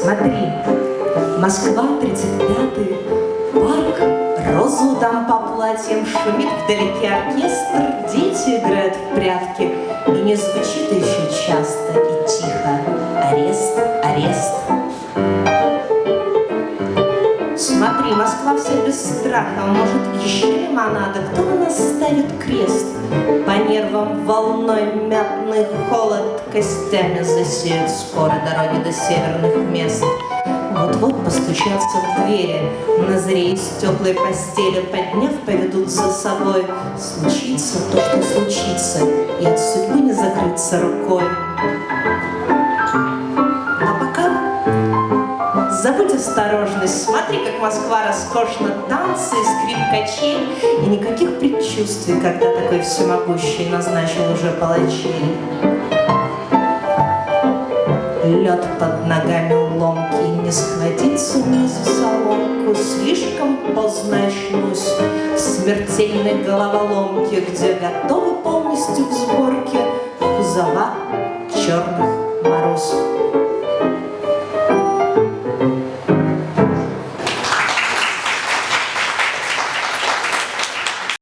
Смотри, Москва, 35-й, парк, розу дам по платьям, шумит вдалеке оркестр, дети играют в прятки, и не звучит еще часто и тихо: арест, арест. Смотри, Москва вся без страха, может, еще лимонада, кто на нас ставит крест? По нервам волной мятный холод костями засеют скоро дороги до северных мест. Вот-вот постучатся в двери, на заре из теплой постели, подняв, поведут за собой. Случится то, что случится, и от судьбы не закрыться рукой. А пока забудь осторожность, смотри, как Москва роскошна, танцы и скрип качель, и никаких предчувствий, когда такой всемогущий назначил уже палачей. Лед под ногами ломкий, не схватиться мне за соломку, слишком поздно очнусь в смертельной головоломке, где готовы полностью к сборке кузова